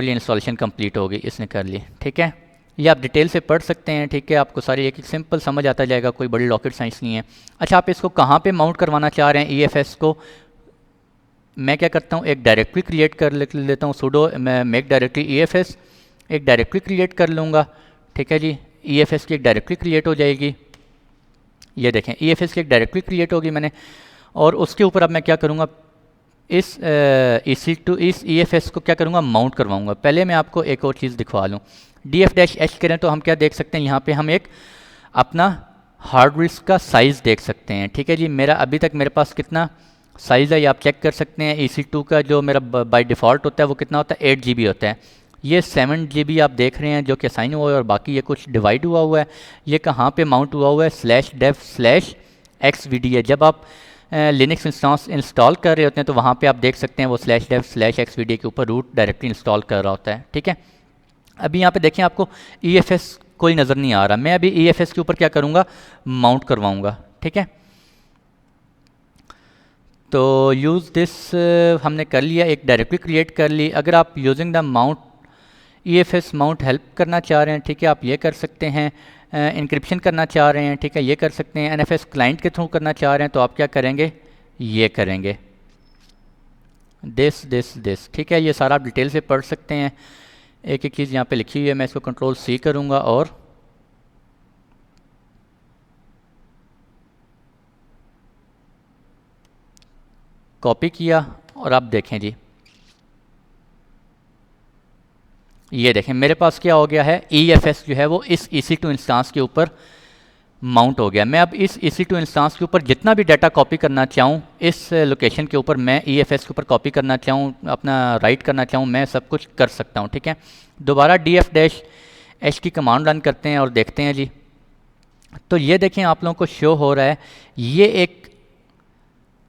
ये इंस्टॉलेशन कंप्लीट हो गई, इसने कर ली। ठीक है, ये आप डिटेल से पढ़ सकते हैं। ठीक है, आपको सारी एक सिंपल समझ आता जाएगा, कोई बड़ी रॉकेट साइंस नहीं है। अच्छा, आप इसको कहाँ पे माउंट करवाना चाह रहे हैं EFS को, मैं क्या करता हूँ, एक डायरेक्टरी क्रिएट कर लेता हूँ, sudo मेक डायरेक्टरी EFS, एक डायरेक्टरी क्रिएट कर लूँगा। ठीक है जी, EFS की एक डायरेक्टरी क्रिएट हो जाएगी। ये देखें, EFS की एक डायरेक्टरी क्रिएट होगी मैंने, और उसके ऊपर अब मैं क्या करूँगा, इस इस EFS को क्या करूँगा, माउंट करवाऊँगा। पहले मैं आपको एक और चीज़ दिखवा लूँ, DF-H करें तो हम क्या देख सकते हैं, यहाँ पे हम एक अपना हार्ड डिस्क का साइज़ देख सकते हैं। ठीक है जी, मेरा अभी तक मेरे पास कितना साइज़ है ये आप चेक कर सकते हैं। EC2 का जो मेरा बाय डिफ़ॉल्ट होता है वो कितना होता है, 8 GB होता है। ये 7 GB आप देख रहे हैं जो कि असाइन हुआ है, और बाकी ये कुछ डिवाइड हुआ है। ये कहाँ पे माउंट हुआ है, /dev/xvd है। जब आप लिनक्स इंस्टांस इंस्टॉल कर रहे होते हैं तो वहाँ पे आप देख सकते हैं वो /dev/xvd के ऊपर रूट डायरेक्टली इंस्टॉल कर रहा होता है। ठीक है, अभी यहाँ पे देखें आपको EFS कोई नज़र नहीं आ रहा, मैं अभी EFS के ऊपर क्या करूँगा, माउंट करवाऊँगा। ठीक है, तो यूज़ दिस हमने कर लिया, एक डायरेक्टरी क्रिएट कर ली। अगर आप using the mount EFS mount help करना चाह रहे हैं, ठीक है, आप ये कर सकते हैं। इंक्रिप्शन करना चाह रहे हैं, ठीक है, ये कर सकते हैं। NFS क्लाइंट के थ्रू करना चाह रहे हैं तो आप क्या करेंगे, ये करेंगे दिस। ठीक है, ये सारा आप डिटेल से पढ़ सकते हैं। एक एक चीज़ यहाँ पे लिखी हुई है, मैं इसको Ctrl+C करूँगा और कॉपी किया, और आप देखें जी, ये देखें मेरे पास क्या हो गया है, EFS जो है वो इस EC2 इंस्टांस के ऊपर माउंट हो गया। मैं अब इस EC2 इंस्टांस के ऊपर जितना भी डाटा कॉपी करना चाहूँ, इस लोकेशन के ऊपर मैं EFS के ऊपर कॉपी करना चाहूँ, अपना राइट करना चाहूँ, मैं सब कुछ कर सकता हूँ। ठीक है, दोबारा DF- एच की कमांड रन करते हैं और देखते हैं जी। तो ये देखें आप लोगों को शो हो रहा है, ये एक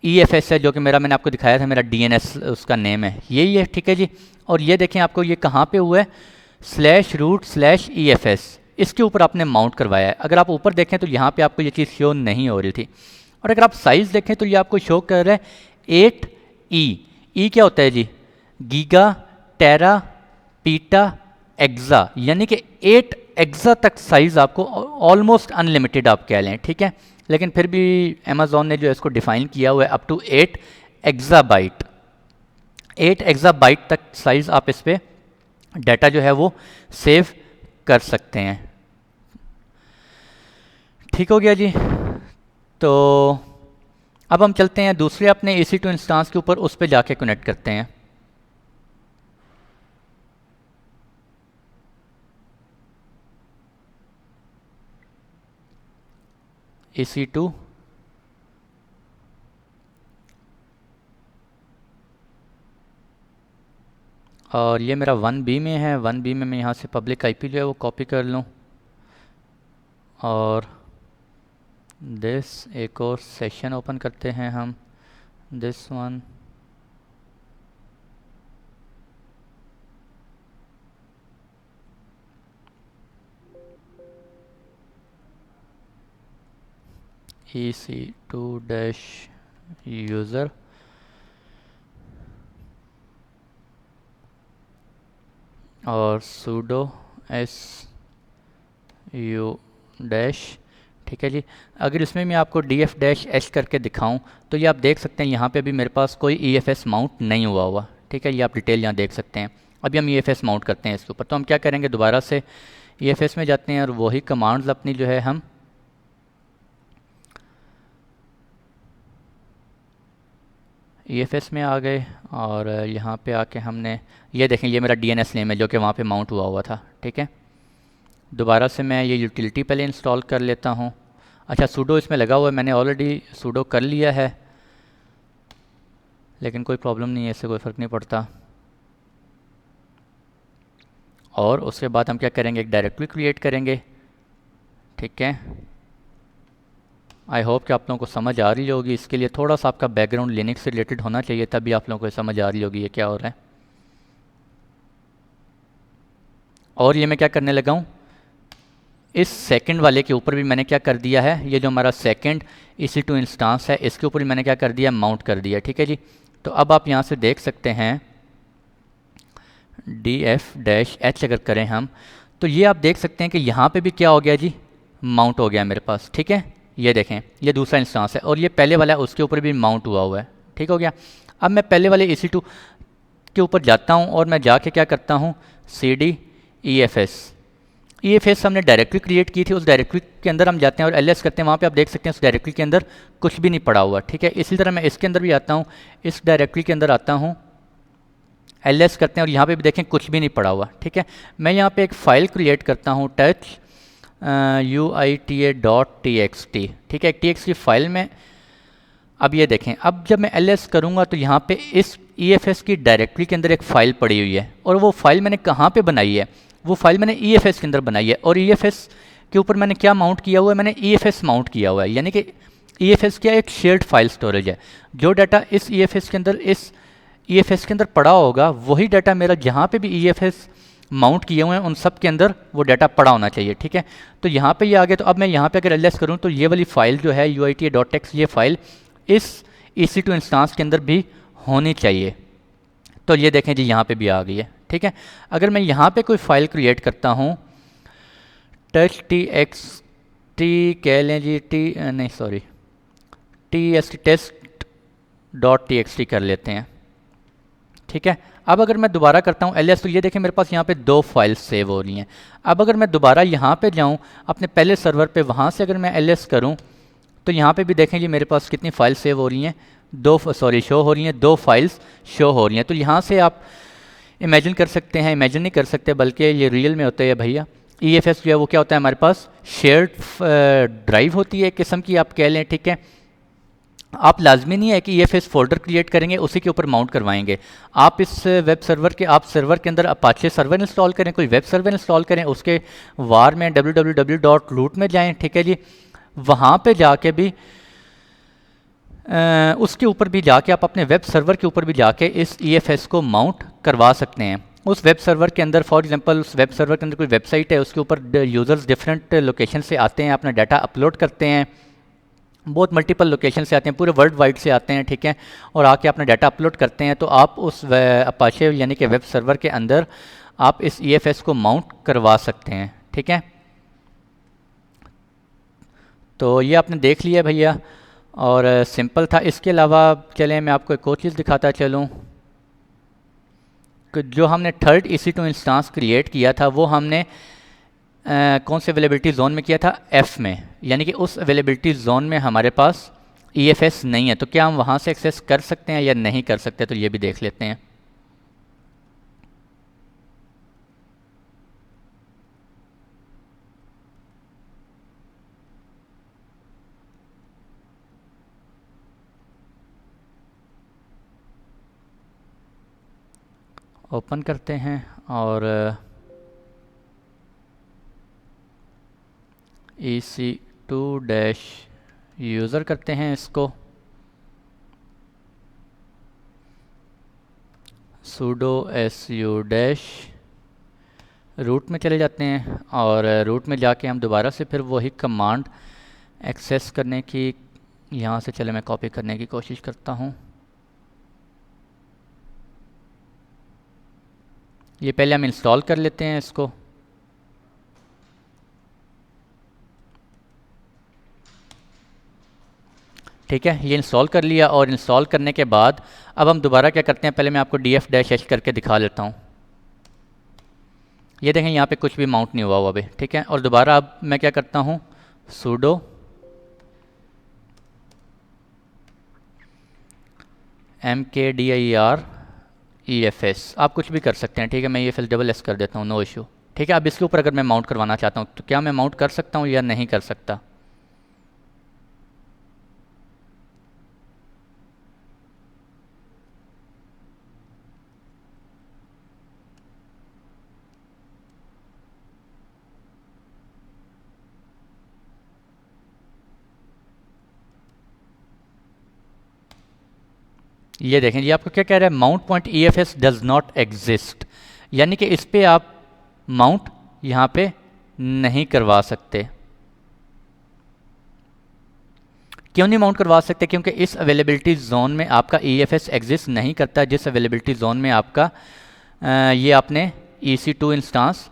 EFS है जो कि मैंने आपको दिखाया था, मेरा DNS उसका नेम है, यही है, ठीक है जी। और ये देखें आपको ये कहाँ पे हुआ है, /root/EFS, इसके ऊपर आपने माउंट करवाया है। अगर आप ऊपर देखें तो यहाँ पे आपको ये चीज़ शो नहीं हो रही थी। और अगर आप साइज़ देखें तो ये आपको शो कर रहा है 8E क्या होता है जी, गीगा, टेरा, पीटा, एक्सा, यानी कि 8 एक्सा तक साइज़ आपको, ऑलमोस्ट अनलिमिटेड आप कह लें, ठीक है। लेकिन फिर भी अमेज़ॉन ने जो है इसको डिफ़ाइन किया हुआ है अप टू 8 एक्साबाइट, 8 एक्साबाइट तक साइज़ आप इस पर डाटा जो है वो सेव कर सकते हैं। ठीक हो गया जी। तो अब हम चलते हैं दूसरे अपने EC2 इंस्टांस के ऊपर, उस पर जाके कनेक्ट करते हैं। EC2 और ये मेरा 1B में है। 1B में मैं यहाँ से पब्लिक IP जो है वो कॉपी कर लूँ और एक और सेशन ओपन करते हैं हम, दिस वन, EC2-user और sudo su-, ठीक है जी। अगर इसमें मैं आपको df-h करके दिखाऊं तो ये आप देख सकते हैं यहाँ पे भी मेरे पास कोई EFS माउंट नहीं हुआ, ठीक है। ये आप डिटेल यहाँ देख सकते हैं। अभी हम EFS माउंट करते हैं इसके ऊपर, तो हम क्या करेंगे, दोबारा से EFS में जाते हैं और वही कमांड्स अपनी जो है हम EFS में आ गए और यहाँ पे आके हमने ये देखें, ये मेरा DNS नेम है जो कि वहाँ पे माउंट हुआ था, ठीक है। दोबारा से मैं ये यूटिलिटी पहले इंस्टॉल कर लेता हूँ। अच्छा, सूडो इसमें लगा हुआ है, मैंने ऑलरेडी सूडो कर लिया है, लेकिन कोई प्रॉब्लम नहीं है, इससे कोई फ़र्क नहीं पड़ता। और उसके बाद हम क्या करेंगे, एक डायरेक्टरी क्रिएट करेंगे, ठीक है। आई होप कि आप लोगों को समझ आ रही होगी। इसके लिए थोड़ा सा आपका बैकग्राउंड लिनक्स से रिलेटेड होना चाहिए, तभी आप लोगों को समझ आ रही होगी ये क्या हो रहा है। और ये मैं क्या करने लगा हूँ, इस सेकंड वाले के ऊपर भी मैंने क्या कर दिया है, ये जो हमारा सेकंड EC2 इंस्टांस है इसके ऊपर भी मैंने क्या कर दिया, माउंट कर दिया, ठीक है जी। तो अब आप यहाँ से देख सकते हैं df-h अगर करें हम, तो ये आप देख सकते हैं कि यहाँ पे भी क्या हो गया जी, माउंट हो गया मेरे पास, ठीक है। ये देखें, ये दूसरा इंस्टांस है और ये पहले वाला है उसके ऊपर भी माउंट हुआ है, ठीक हो गया। अब मैं पहले वाले EC2 के ऊपर जाता हूँ और मैं जाके क्या करता हूँ, cd EFS हमने डायरेक्टरी क्रिएट की थी, उस डायरेक्टरी के अंदर हम जाते हैं और ls करते हैं। वहाँ पे आप देख सकते हैं उस डायरेक्टरी के अंदर कुछ भी नहीं पड़ा हुआ, ठीक है। इसी तरह मैं इसके अंदर भी आता हूँ, इस डायरेक्टरी के अंदर आता हूँ, ls करते हैं और यहाँ पे भी देखें कुछ भी नहीं पड़ा हुआ, ठीक है। मैं यहाँ पे एक फ़ाइल क्रिएट करता हूँ touchUITA.txt, ठीक है, एक txt फाइल में। अब ये देखें, अब जब मैं ls करूँगा तो यहाँ पे इस EFS की डायरेक्टरी के अंदर एक फ़ाइल पड़ी हुई है और वो फाइल मैंने कहाँ पे बनाई है, वो फाइल मैंने EFS के अंदर बनाई है। और EFS के ऊपर मैंने क्या माउंट किया हुआ है, मैंने EFS माउंट किया हुआ है, यानी कि EFS क्या एक शेयर्ड फाइल स्टोरेज है। जो डाटा इस EFS के अंदर, इस EFS के अंदर पड़ा होगा, वही डाटा मेरा जहाँ पे भी EFS माउंट किए हुए हैं उन सब के अंदर वो डाटा पड़ा होना चाहिए, ठीक है। तो यहाँ पे ये आ गया। तो अब मैं यहाँ पे अगर ls करूँ तो ये वाली फ़ाइल जो है uita.txt, ये फ़ाइल इस EC2 इंस्टांस के अंदर भी होनी चाहिए। तो ये देखें जी, यहाँ पे भी आ गई है, ठीक है। अगर मैं यहाँ पे कोई फ़ाइल क्रिएट करता हूँ, txt कह लें जी, test.txt कर लेते हैं, ठीक है। अब अगर मैं दोबारा करता हूँ ls, तो ये देखें मेरे पास यहाँ पे 2 फाइल्स सेव हो रही हैं। अब अगर मैं दोबारा यहाँ पे जाऊँ अपने पहले सर्वर पे, वहाँ से अगर मैं ls करूँ तो यहाँ पे भी देखें जी मेरे पास कितनी फ़ाइल सेव हो रही हैं, शो हो रही हैं, 2 फाइल्स शो हो रही हैं। तो यहाँ से आप इमेजिन कर सकते हैं, इमेजिन नहीं कर सकते बल्कि ये रियल में होता है भैया। EFS जो है वो क्या होता है, हमारे पास शेयर्ड ड्राइव होती है एक किस्म की, आप कह लें, ठीक है। आप लाजमी नहीं है कि EFS फोल्डर क्रिएट करेंगे उसी के ऊपर माउंट करवाएंगे। आप इस वेब सर्वर के आप सर्वर के अंदर अपाचे सर्वर इंस्टॉल करें, कोई वेब सर्वर इंस्टॉल करें, उसके वार में www.root में जाएं, ठीक है जी। वहाँ पे जाके भी उसके ऊपर भी जाके आप अपने वेब सर्वर के ऊपर भी जाके इस EFS को माउंट करवा सकते हैं। उस वेब सर्वर के अंदर फॉर एग्जांपल उस वेब सर्वर के अंदर कोई वेबसाइट है, उसके ऊपर यूज़र्स डिफरेंट लोकेशन से आते हैं, अपना डाटा अपलोड करते हैं, बहुत मल्टीपल लोकेशन से आते हैं, पूरे वर्ल्ड वाइड से आते हैं, ठीक है, और आके अपना डाटा अपलोड करते हैं। तो आप उस अपाचे यानी कि वेब सर्वर के अंदर आप इस EFS को माउंट करवा सकते हैं, ठीक है। तो ये आपने देख लिया भैया, और सिंपल था। इसके अलावा चलें मैं आपको एक और चीज़ दिखाता चलूँ कि जो हमने थर्ड EC2 इंस्टांस क्रिएट किया था वो हमने कौन से अवेलेबिलिटी जोन में किया था, F में, यानी कि उस अवेलेबिलिटी जोन में हमारे पास EFS नहीं है। तो क्या हम वहाँ से एक्सेस कर सकते हैं या नहीं कर सकते, तो ये भी देख लेते हैं। ओपन करते हैं और EC2 डैश यूज़र करते हैं इसको, sudo su डैश रूट में चले जाते हैं, और रूट में जाके हम दोबारा से फिर वही कमांड एक्सेस करने की, यहाँ से चले मैं कॉपी करने की कोशिश करता हूँ। ये पहले हम इंस्टॉल कर लेते हैं इसको। ठीक है, ये इंस्टॉल कर लिया, और इंस्टॉल करने के बाद अब हम दोबारा क्या करते हैं, पहले मैं आपको df-h करके दिखा लेता हूँ। ये देखें यहाँ पे कुछ भी माउंट नहीं हुआ हुआ अभी, ठीक है। और दोबारा अब मैं क्या करता हूँ, sudo mkdir EFS, आप कुछ भी कर सकते हैं, ठीक है। मैं EFS डबल एस कर देता हूँ, नो इशू, ठीक है। अब इसके ऊपर अगर मैं माउंट करवाना चाहता हूँ तो क्या मैं माउंट कर सकता हूँ या नहीं कर सकता। ये देखें, ये आपको क्या कह रहा है, mount point EFS does not exist, यानी कि इस पे आप माउंट यहाँ पे नहीं करवा सकते। क्यों नहीं माउंट करवा सकते, क्योंकि इस अवेलेबिलिटी जोन में आपका EFS एग्जिस्ट नहीं करता, जिस अवेलेबिलिटी जोन में आपका ये आपने EC2 इंस्टांस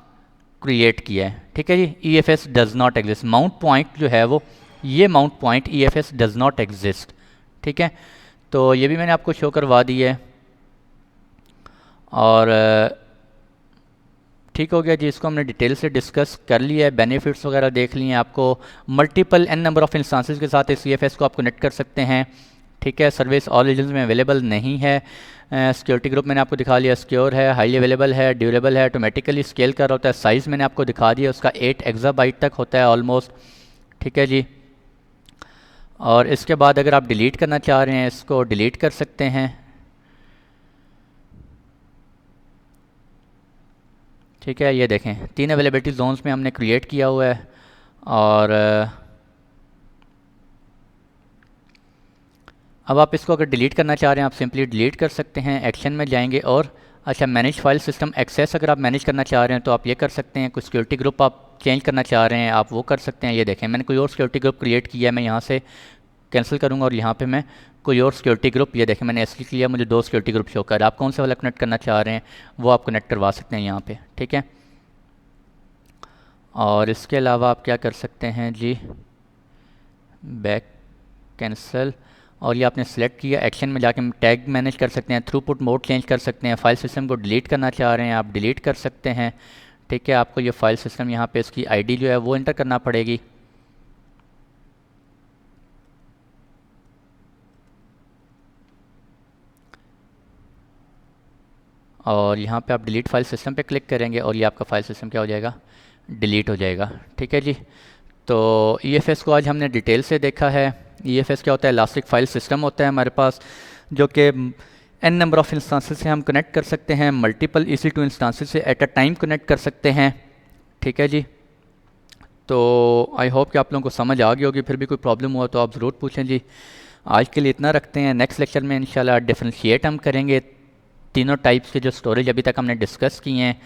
क्रिएट किया है, ठीक है जी। EFS does not exist, mount point जो है वो, ये mount point EFS does not exist, ठीक है। तो ये भी मैंने आपको शो करवा दी है, और ठीक हो गया जी। इसको हमने डिटेल से डिस्कस कर लिया है, बेनिफिट्स वगैरह देख लिए हैं। आपको multiple n number of instances के साथ इस EFS को आप कनेक्ट कर सकते हैं, ठीक है। सर्विस ऑल रीजन्स में अवेलेबल नहीं है। सिक्योरिटी ग्रुप मैंने आपको दिखा लिया, सिक्योर है, हाईली अवेलेबल है, ड्यूरेबल है, ऑटोमेटिकली स्केल कर रहा होता है। साइज़ मैंने आपको दिखा दिया, उसका 8 एक्साबाइट तक होता है ऑलमोस्ट, ठीक है जी। और इसके बाद अगर आप डिलीट करना चाह रहे हैं इसको डिलीट कर सकते हैं, ठीक है। ये देखें 3 अवेलेबिलिटी जोन्स में हमने क्रिएट किया हुआ है, और अब आप इसको अगर डिलीट करना चाह रहे हैं आप सिंपली डिलीट कर सकते हैं। एक्शन में जाएंगे और अच्छा, मैनेज फाइल सिस्टम एक्सेस अगर आप मैनेज करना चाह रहे हैं तो आप ये कर सकते हैं। कोई सिक्योरिटी ग्रुप आप चेंज करना चाह रहे हैं आप वो कर सकते हैं। ये देखें मैंने कोई और सिक्योरिटी ग्रुप क्रिएट किया है, मैं यहाँ से कैंसिल करूँगा और यहाँ पे मैं कोई और सिक्योरिटी ग्रुप, ये देखें मैंने ऐसे लिया, मुझे 2 सिक्योरिटी ग्रुप शो कर। आप कौन सा वाला कनेक्ट करना चाह रहे हैं वो आप कनेक्ट करवा सकते हैं यहाँ पे, ठीक है। और इसके अलावा आप क्या कर सकते हैं जी, बैक कैंसिल, और ये आपने सेलेक्ट किया। एक्शन में जाके टैग मैनेज कर सकते हैं, थ्रूपुट मोड चेंज कर सकते हैं। फाइल सिस्टम को डिलीट करना चाह रहे हैं आप डिलीट कर सकते हैं, ठीक है। आपको ये फाइल सिस्टम यहाँ पे इसकी आईडी जो है वो एंटर करना पड़ेगी, और यहाँ पे आप डिलीट फाइल सिस्टम पे क्लिक करेंगे और ये आपका फाइल सिस्टम क्या हो जाएगा, डिलीट हो जाएगा, ठीक है जी। तो EFS को आज हमने डिटेल से देखा है। EFS क्या होता है? इलास्टिक फाइल सिस्टम होता है हमारे पास, जो कि n नंबर ऑफ़ इंस्टांसेस से हम कनेक्ट कर सकते हैं, मल्टीपल EC2 इंस्टांसेस से एट अ टाइम कनेक्ट कर सकते हैं। ठीक है जी। तो आई होप कि आप लोगों को समझ आ गई होगी। फिर भी कोई प्रॉब्लम हुआ तो आप ज़रूर पूछें जी। आज के लिए इतना रखते हैं। नेक्स्ट लेक्चर में इंशाल्लाह डिफरेंशिएट हम करेंगे तीनों टाइप्स के जो स्टोरेज अभी तक हमने डिस्कस किए हैं।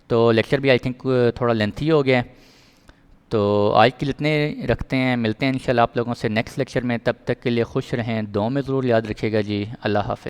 तो लेक्चर भी आई थिंक थोड़ा लेंथी हो गया है। तो आज के लिए इतने रखते हैं। मिलते हैं इंशाल्लाह आप लोगों से नेक्स्ट लेक्चर में। तब तक के लिए खुश रहें, दुआ में ज़रूर याद रखिएगा जी। अल्लाह हाफ़िज़।